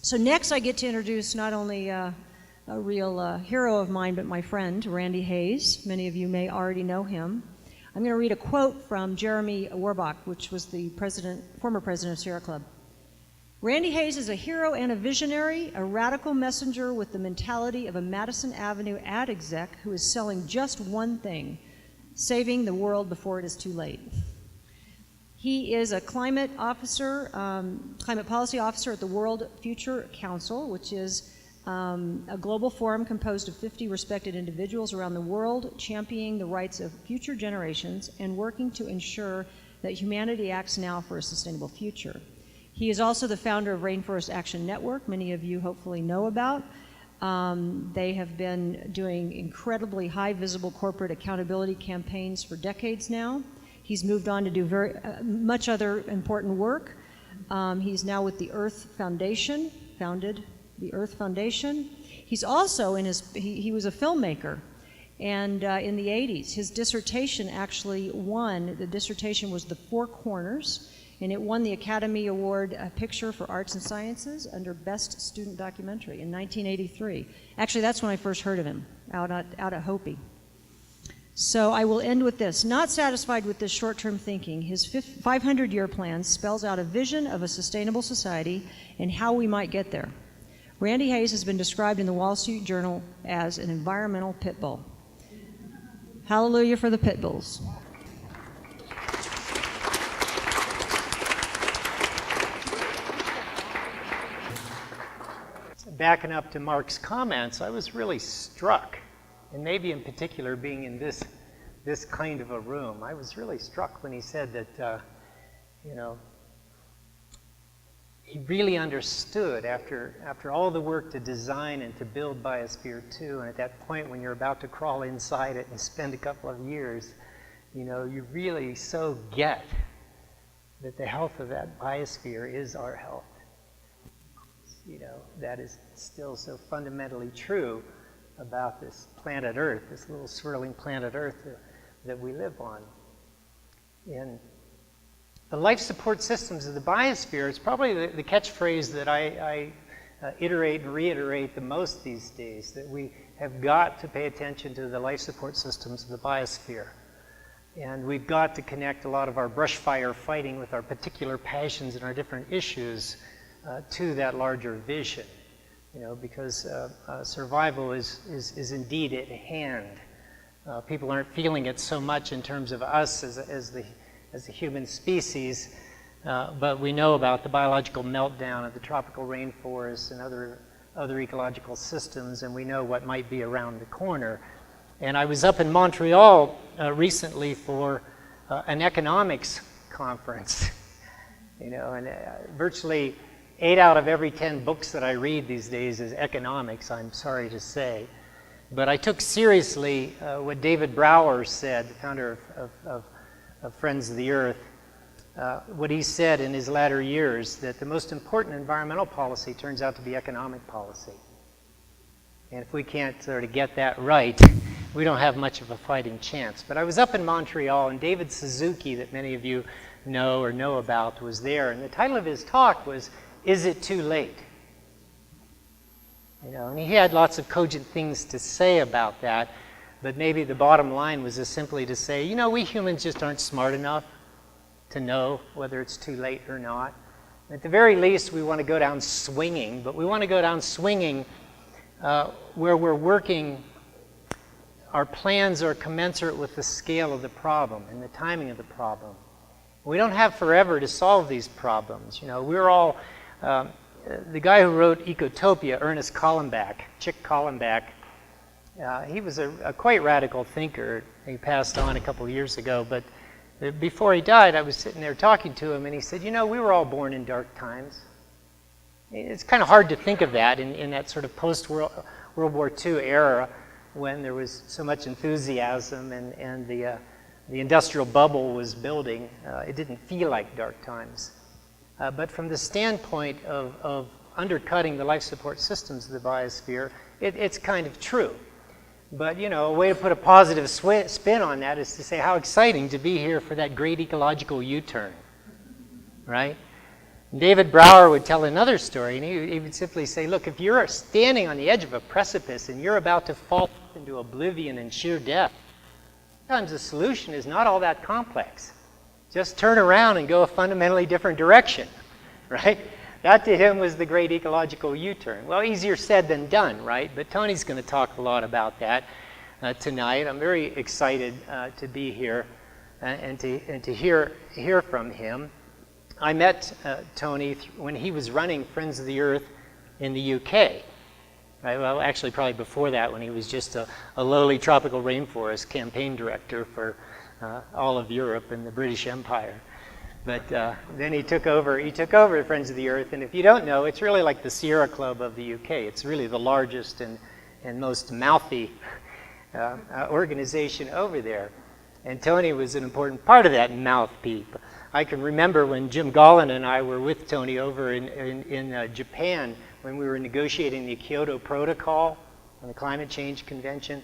So next I get to introduce not only a real hero of mine, but my friend, Randy Hayes. Many of you may already know him. I'm going to read a quote from Jeremy Warbach, which was the former president of Sierra Club. Randy Hayes is a hero and a visionary, a radical messenger with the mentality of a Madison Avenue ad exec who is selling just one thing: saving the world before it is too late. He is a climate policy officer at the World Future Council, which is a global forum composed of 50 respected individuals around the world, championing the rights of future generations and working to ensure that humanity acts now for a sustainable future. He is also the founder of Rainforest Action Network, many of you hopefully know about. They have been doing incredibly high visible corporate accountability campaigns for decades now. He's moved on to do much other important work. He's now with the Earth Foundation, founded the Earth Foundation. He's also he was a filmmaker, and in the 80s, his dissertation actually won. The dissertation was The Four Corners, and it won the Academy Award Picture for Arts and Sciences under Best Student Documentary in 1983. Actually, that's when I first heard of him, out at Hopi. So I will end with this. Not satisfied with this short-term thinking, his 500-year plan spells out a vision of a sustainable society and how we might get there. Randy Hayes has been described in the Wall Street Journal as an environmental pit bull. Hallelujah for the pit bulls. Backing up to Mark's comments, I was really struck, and maybe in particular being in this kind of a room, I was really struck when he said that, he really understood after all the work to design and to build Biosphere 2, and at that point when you're about to crawl inside it and spend a couple of years, you really so get that the health of that biosphere is our health. That is still so fundamentally true about this planet Earth, this little swirling planet Earth that we live on. And the life support systems of the biosphere is probably the catchphrase that I iterate and reiterate the most these days, that we have got to pay attention to the life support systems of the biosphere. And we've got to connect a lot of our brush fire fighting with our particular passions and our different issues to that larger vision, because survival is indeed at hand. People aren't feeling it so much in terms of us as the human species, but we know about the biological meltdown of the tropical rainforests and other ecological systems, and we know what might be around the corner. And I was up in Montreal recently for an economics conference, and virtually 8 out of every 10 books that I read these days is economics, I'm sorry to say. But I took seriously what David Brower said, the founder of Friends of the Earth, what he said in his latter years, that the most important environmental policy turns out to be economic policy. And if we can't sort of get that right, we don't have much of a fighting chance. But I was up in Montreal, and David Suzuki, that many of you know or know about, was there. And the title of his talk was, "Is it too late?" And he had lots of cogent things to say about that, but maybe the bottom line was just simply to say, we humans just aren't smart enough to know whether it's too late or not. At the very least, we want to go down swinging, but we want to go down swinging where we're working, our plans are commensurate with the scale of the problem and the timing of the problem. We don't have forever to solve these problems. We're all, the guy who wrote Ecotopia, Ernest Callenbach, Chick Callenbach, he was a quite radical thinker. He passed on a couple of years ago, but before he died, I was sitting there talking to him, and he said, we were all born in dark times. It's kind of hard to think of that in that sort of post-World War II era when there was so much enthusiasm and the industrial bubble was building. It didn't feel like dark times. But from the standpoint of undercutting the life support systems of the biosphere, it's kind of true. But, a way to put a positive spin on that is to say how exciting to be here for that great ecological U-turn, right? David Brower would tell another story, and he would simply say, look, if you're standing on the edge of a precipice and you're about to fall into oblivion and sheer death, sometimes the solution is not all that complex. Just turn around and go a fundamentally different direction, right? That to him was the great ecological U-turn. Well, easier said than done, right? But Tony's going to talk a lot about that tonight. I'm very excited to be here and to hear from him. I met Tony when he was running Friends of the Earth in the UK. Right? Well, actually, probably before that, when he was just a lowly tropical rainforest campaign director for all of Europe and the British Empire. But then he took over Friends of the Earth, and if you don't know, it's really like the Sierra Club of the UK. It's really the largest and most mouthy organization over there. And Tony was an important part of that mouthpiece. I can remember when Jim Gollin and I were with Tony over in Japan when we were negotiating the Kyoto Protocol on the Climate Change Convention.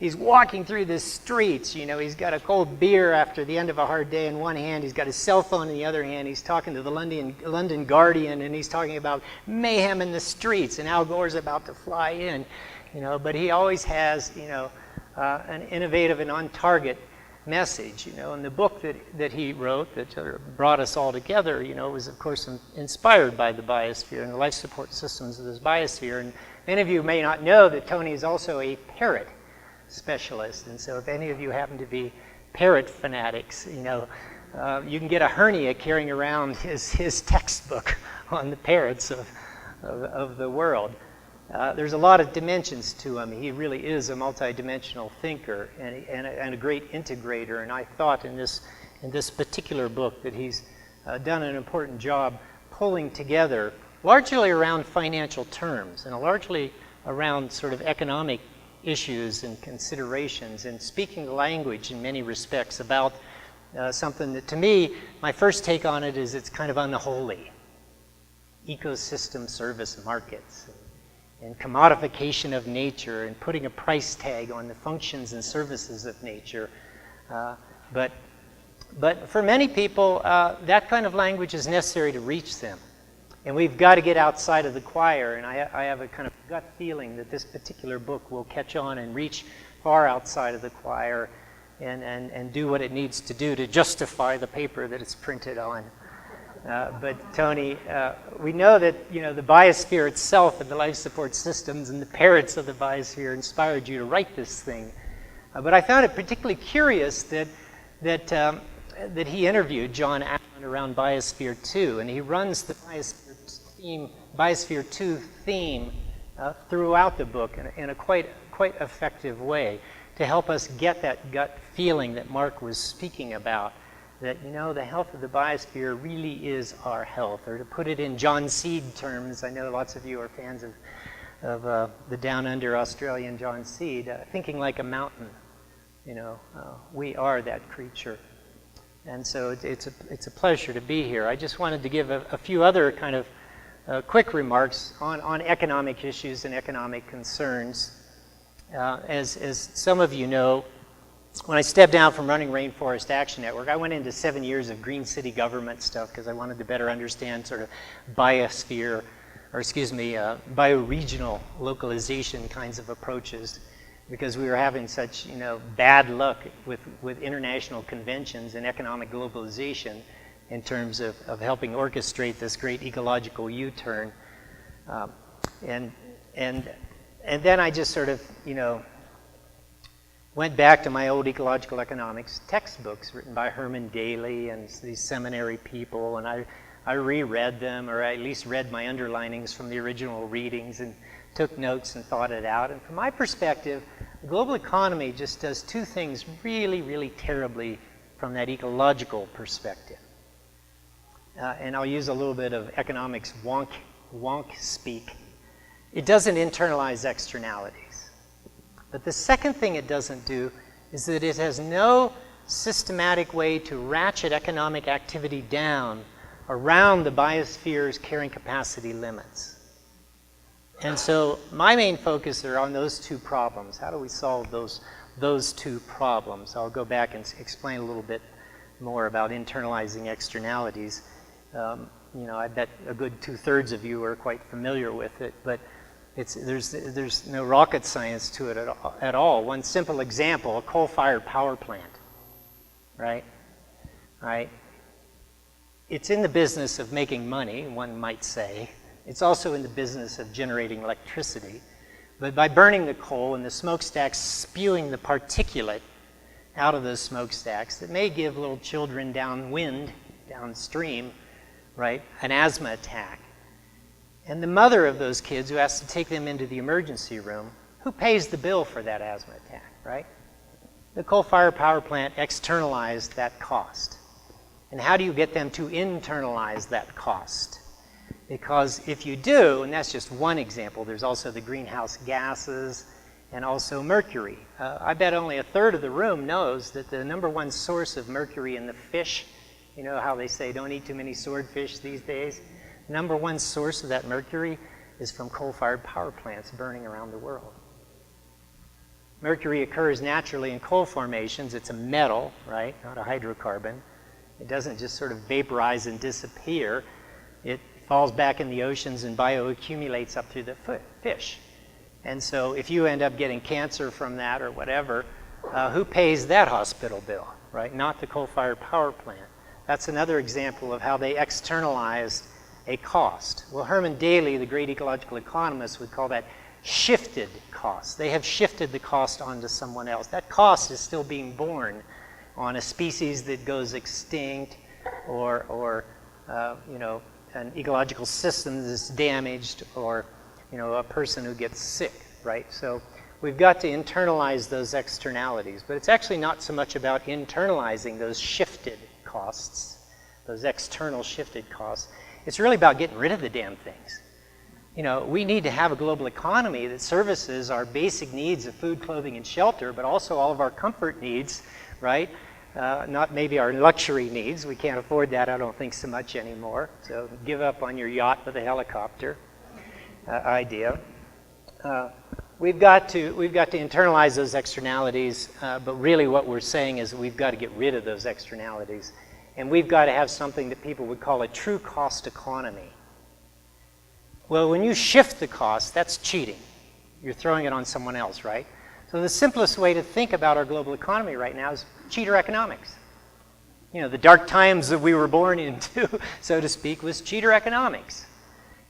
He's walking through the streets, you know, he's got a cold beer after the end of a hard day in one hand, he's got his cell phone in the other hand, he's talking to the London Guardian, and he's talking about mayhem in the streets, and Al Gore's about to fly in, you know, but he always has, you know, an innovative and on-target message, you know, and the book that he wrote that sort of brought us all together, you know, was of course inspired by the biosphere and the life support systems of this biosphere. And many of you may not know that Tony is also a parrot specialist, and so if any of you happen to be parrot fanatics, you know, you can get a hernia carrying around his textbook on the parrots of the world. There's a lot of dimensions to him. He really is a multidimensional thinker and a great integrator. And I thought in this particular book that he's done an important job pulling together, largely around financial terms and largely around sort of economic issues and considerations, and speaking the language in many respects about something that, to me, my first take on it is it's kind of unholy. Ecosystem service markets. And commodification of nature, and putting a price tag on the functions and services of nature. But for many people, that kind of language is necessary to reach them. And we've got to get outside of the choir, and I have a kind of gut feeling that this particular book will catch on and reach far outside of the choir and do what it needs to do to justify the paper that it's printed on. But Tony, we know that, you know, the biosphere itself and the life support systems and the parrots of the biosphere inspired you to write this thing. But I found it particularly curious that he interviewed John Allen around Biosphere 2, and he runs the Biosphere 2 theme throughout the book in a quite effective way to help us get that gut feeling that Mark was speaking about. That, you know, the health of the biosphere really is our health. Or to put it in John Seed terms, I know lots of you are fans of the down under Australian John Seed, thinking like a mountain. You know, we are that creature. And so it's a pleasure to be here. I just wanted to give a few other kind of quick remarks on economic issues and economic concerns. As some of you know, when I stepped down from running Rainforest Action Network, I went into 7 years of green city government stuff because I wanted to better understand sort of biosphere, or excuse me, bioregional localization kinds of approaches, because we were having such, you know, bad luck with international conventions and economic globalization in terms of helping orchestrate this great ecological U-turn. And then I just sort of, you know, went back to my old ecological economics textbooks written by Herman Daly and these seminary people, and I reread them, or I at least read my underlinings from the original readings and took notes and thought it out. And from my perspective, the global economy just does two things really, really terribly from that ecological perspective. And I'll use a little bit of economics wonk speak. It doesn't internalize externalities. But the second thing it doesn't do is that it has no systematic way to ratchet economic activity down around the biosphere's carrying capacity limits. And so my main focus are on those two problems. How do we solve those two problems? I'll go back and explain a little bit more about internalizing externalities. you know, I bet a good 2/3 of you are quite familiar with it, but there's no rocket science to it at all. One simple example, a coal-fired power plant, right? Right? It's in the business of making money, one might say. It's also in the business of generating electricity. But by burning the coal and the smokestacks spewing the particulate out of those smokestacks that may give little children downwind, downstream, right, an asthma attack. And the mother of those kids who has to take them into the emergency room, who pays the bill for that asthma attack, right? The coal-fired power plant externalized that cost. And how do you get them to internalize that cost? Because if you do, and that's just one example, there's also the greenhouse gases and also mercury. I bet only a third of the room knows that the #1 source of mercury in the fish, you know how they say don't eat too many swordfish these days? #1 source of that mercury is from coal-fired power plants burning around the world. Mercury occurs naturally in coal formations. It's a metal, right, not a hydrocarbon. It doesn't just sort of vaporize and disappear. It falls back in the oceans and bioaccumulates up through the fish. And so if you end up getting cancer from that or whatever, who pays that hospital bill, right? Not the coal-fired power plant. That's another example of how they externalized a cost. Well, Herman Daly, the great ecological economist, would call that shifted cost. They have shifted the cost onto someone else. That cost is still being borne on a species that goes extinct or you know, an ecological system that's damaged or, you know, a person who gets sick, right? So we've got to internalize those externalities, but it's actually not so much about internalizing those shifted costs, those external shifted costs. It's really about getting rid of the damn things. You know, we need to have a global economy that services our basic needs of food, clothing, and shelter, but also all of our comfort needs, right? Not maybe our luxury needs. We can't afford that, I don't think, so much anymore. So give up on your yacht with a helicopter idea. We've got to internalize those externalities, but really what we're saying is we've got to get rid of those externalities. And we've got to have something that people would call a true cost economy. Well, when you shift the cost, that's cheating. You're throwing it on someone else, right? So the simplest way to think about our global economy right now is cheater economics. You know, the dark times that we were born into, so to speak, was cheater economics.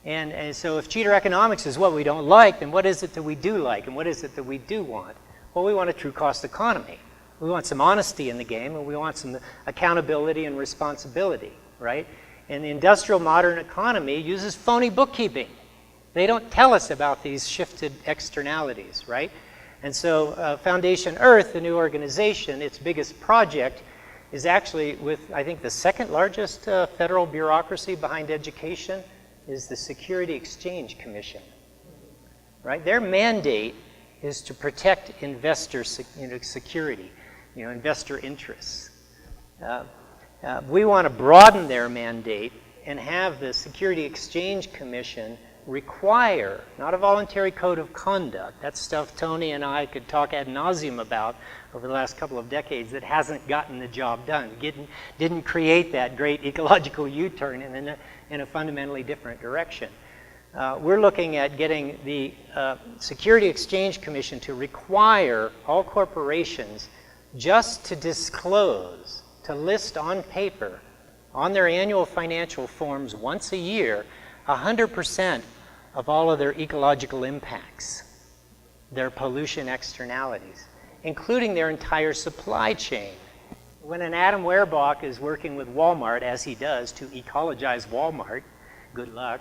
And so if cheater economics is what we don't like, then what is it that we do like, and what is it that we do want? Well, we want a true cost economy. We want some honesty in the game, and we want some accountability and responsibility, right? And the industrial modern economy uses phony bookkeeping. They don't tell us about these shifted externalities, right? And so Foundation Earth, the new organization, its biggest project is actually with, I think, the second largest federal bureaucracy behind education is the Security Exchange Commission, right? Their mandate is to protect investor security, investor interests. We want to broaden their mandate and have the Security Exchange Commission require, not a voluntary code of conduct, that's stuff Tony and I could talk ad nauseum about over the last couple of decades that hasn't gotten the job done, didn't create that great ecological U-turn in a fundamentally different direction. We're looking at getting the Security Exchange Commission to require all corporations just to disclose, to list on paper, on their annual financial forms once a year, 100% of all of their ecological impacts, their pollution externalities, including their entire supply chain. When an Adam Werbach is working with Walmart, as he does, to ecologize Walmart, good luck,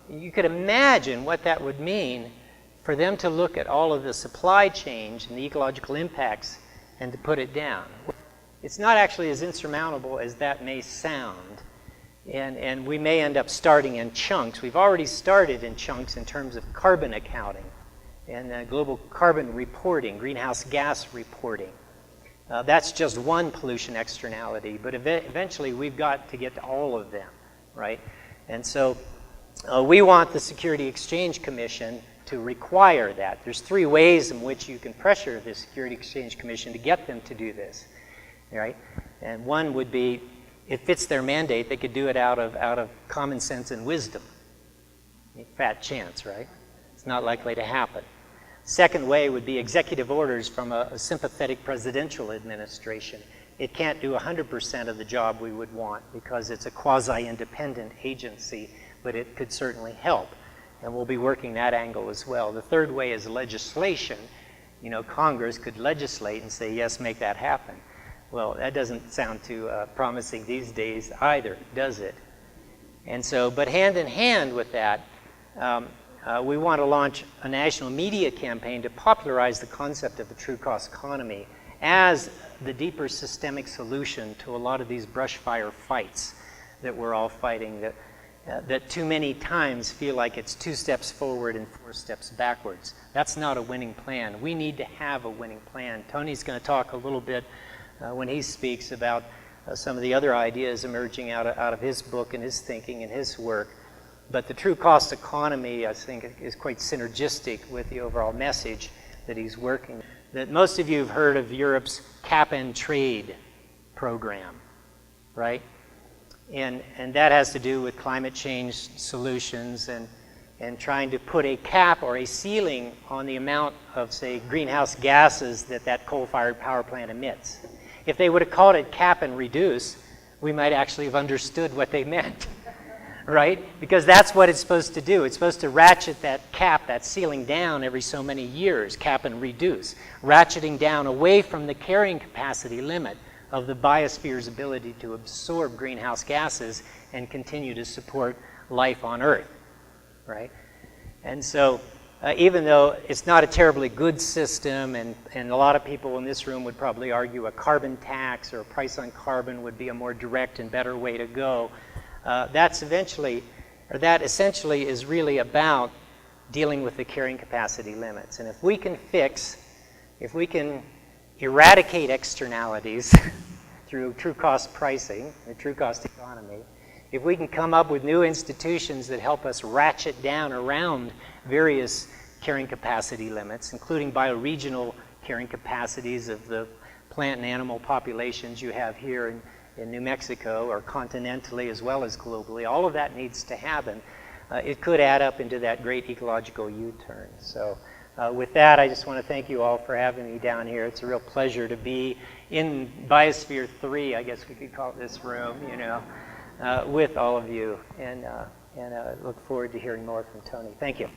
you could imagine what that would mean for them to look at all of the supply chains and the ecological impacts and to put it down. It's not actually as insurmountable as that may sound. And we may end up starting in chunks. We've already started in chunks in terms of carbon accounting and global carbon reporting, greenhouse gas reporting. That's just one pollution externality, but eventually we've got to get to all of them, right? And so we want the Security Exchange Commission to require that. There's 3 ways in which you can pressure the Security Exchange Commission to get them to do this, right? And one would be it fits their mandate, they could do it out of common sense and wisdom. Fat chance, right? It's not likely to happen. Second way would be executive orders from a sympathetic presidential administration. It can't do 100% of the job we would want because it's a quasi-independent agency, but it could certainly help. And we'll be working that angle as well. The third way is legislation. You know, Congress could legislate and say, yes, make that happen. Well, that doesn't sound too promising these days either, does it? And so, but hand in hand with that, we want to launch a national media campaign to popularize the concept of the true cost economy as the deeper systemic solution to a lot of these brush fire fights that we're all fighting, that too many times feel like it's 2 steps forward and 4 steps backwards. That's not a winning plan. We need to have a winning plan. Tony's going to talk a little bit when he speaks about some of the other ideas emerging out of his book and his thinking and his work. But the true cost economy, I think, is quite synergistic with the overall message that he's working. That most of you have heard of Europe's cap and trade program, right? And that has to do with climate change solutions and trying to put a cap or a ceiling on the amount of, say, greenhouse gases that coal-fired power plant emits. If they would have called it cap and reduce, we might actually have understood what they meant, right? Because that's what it's supposed to do. It's supposed to ratchet that cap, that ceiling down every so many years, cap and reduce, ratcheting down away from the carrying capacity limit of the biosphere's ability to absorb greenhouse gases and continue to support life on Earth, right? And so even though it's not a terribly good system, and a lot of people in this room would probably argue a carbon tax or a price on carbon would be a more direct and better way to go, that essentially is really about dealing with the carrying capacity limits. And if we can eradicate externalities through true cost pricing, the true cost economy, if we can come up with new institutions that help us ratchet down around various carrying capacity limits, including bioregional carrying capacities of the plant and animal populations you have here in New Mexico, or continentally as well as globally, all of that needs to happen. It could add up into that great ecological U-turn. So with that, I just want to thank you all for having me down here. It's a real pleasure to be in Biosphere 3, I guess we could call it this room, you know, with all of you. And I look forward to hearing more from Tony. Thank you.